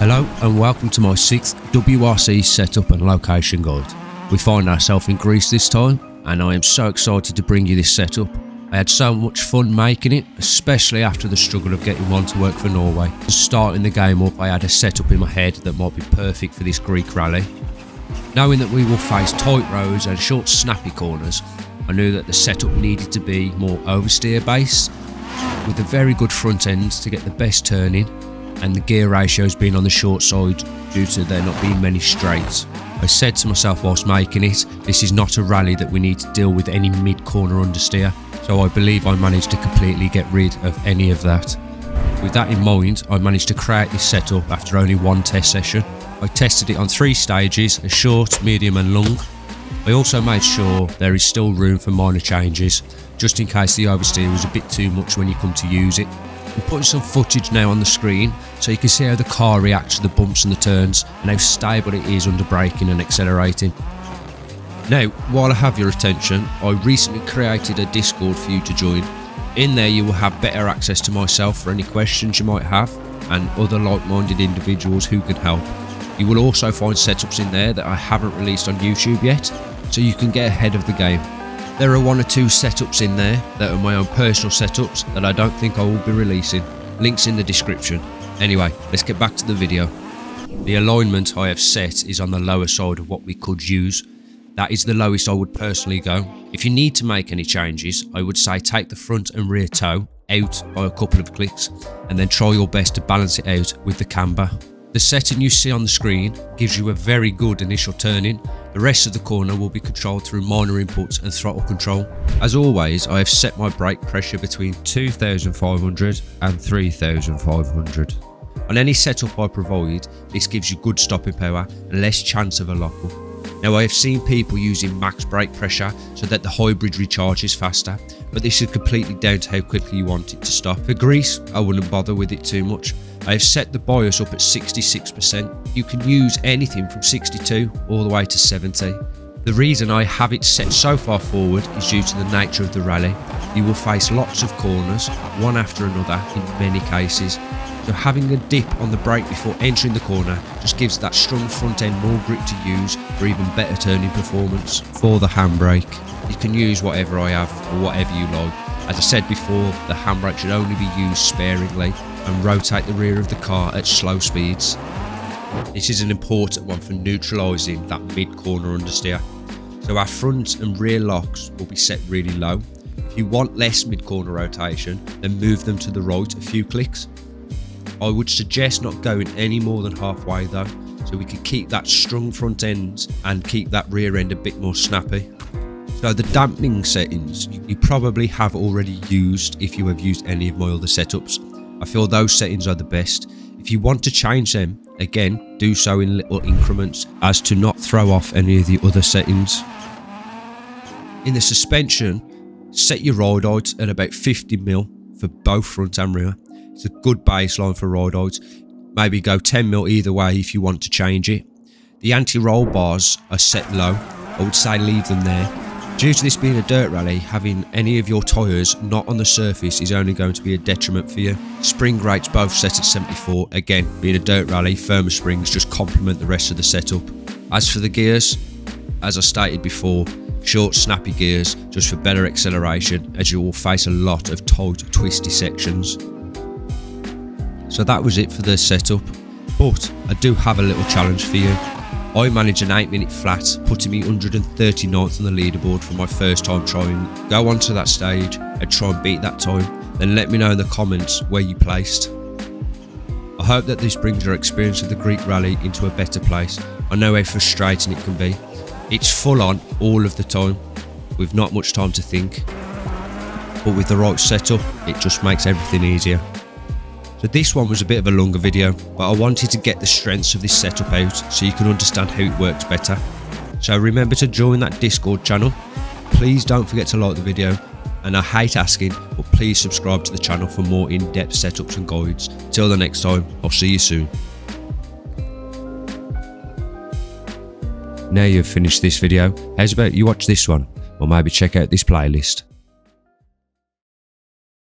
Hello and welcome to my 6th WRC setup and location guide. We find ourselves in Greece this time and I am so excited to bring you this setup. I had so much fun making it, especially after the struggle of getting one to work for Norway. Starting the game up, I had a setup in my head that might be perfect for this Greek rally. Knowing that we will face tight roads and short snappy corners, I knew that the setup needed to be more oversteer based, with a very good front end to get the best turning, and the gear ratios being on the short side due to there not being many straights. I said to myself whilst making it, this is not a rally that we need to deal with any mid-corner understeer, so I believe I managed to completely get rid of any of that. With that in mind, I managed to create this setup after only one test session. I tested it on 3 stages, a short, medium and long. I also made sure there is still room for minor changes, just in case the oversteer was a bit too much when you come to use it. I'm putting some footage now on the screen so you can see how the car reacts to the bumps and the turns and how stable it is under braking and accelerating. Now, while I have your attention, I recently created a Discord for you to join. In there you will have better access to myself for any questions you might have and other like-minded individuals who can help. You will also find setups in there that I haven't released on YouTube yet, so you can get ahead of the game. There are 1 or 2 setups in there that are my own personal setups that I don't think I will be releasing. Links in the description. Anyway, let's get back to the video. The alignment I have set is on the lower side of what we could use. That is the lowest I would personally go. If you need to make any changes, I would say take the front and rear toe out by a couple of clicks and then try your best to balance it out with the camber. The setting you see on the screen gives you a very good initial turning. The rest of the corner will be controlled through minor inputs and throttle control. As always, I have set my brake pressure between 2,500 and 3,500. On any setup I provide, this gives you good stopping power and less chance of a lockup. Now, I have seen people using max brake pressure so that the hybrid recharges faster, but this is completely down to how quickly you want it to stop. For grease, I wouldn't bother with it too much. I have set the BIOS up at 66%. You can use anything from 62 all the way to 70. The reason I have it set so far forward is due to the nature of the rally. You will face lots of corners, one after another in many cases. So having a dip on the brake before entering the corner just gives that strong front end more grip to use for even better turning performance. For the handbrake, you can use whatever I have or whatever you like. As I said before, the handbrake should only be used sparingly and rotate the rear of the car at slow speeds. This is an important one for neutralising that mid-corner understeer. So our front and rear locks will be set really low. If you want less mid-corner rotation, then move them to the right a few clicks. I would suggest not going any more than halfway though, so we can keep that strong front end and keep that rear end a bit more snappy. So the dampening settings you probably have already used if you have used any of my other setups. I feel those settings are the best. If you want to change them, again, do so in little increments as to not throw off any of the other settings. In the suspension, set your ride height at about 50mm for both front and rear. It's a good baseline for ride height. Maybe go 10mm either way if you want to change it. The anti-roll bars are set low. I would say leave them there. Due to this being a dirt rally, having any of your tyres not on the surface is only going to be a detriment for you. Spring rates both set at 74. Again, being a dirt rally, firmer springs just complement the rest of the setup. As for the gears, as I stated before, short snappy gears just for better acceleration, as you will face a lot of tight twisty sections. So that was it for the setup, but I do have a little challenge for you. I managed an 8-minute flat, putting me 139th on the leaderboard for my first time trying. Go onto that stage and try and beat that time, then let me know in the comments where you placed. I hope that this brings your experience of the Greek rally into a better place. I know how frustrating it can be. It's full on all of the time, with not much time to think. But with the right setup, it just makes everything easier. So this one was a bit of a longer video, but I wanted to get the strengths of this setup out so you can understand how it works better. So remember to join that Discord channel. Please don't forget to like the video, and I hate asking, but please subscribe to the channel for more in-depth setups and guides. Till the next time, I'll see you soon. Now you've finished this video, how's about you watch this one, or maybe check out this playlist.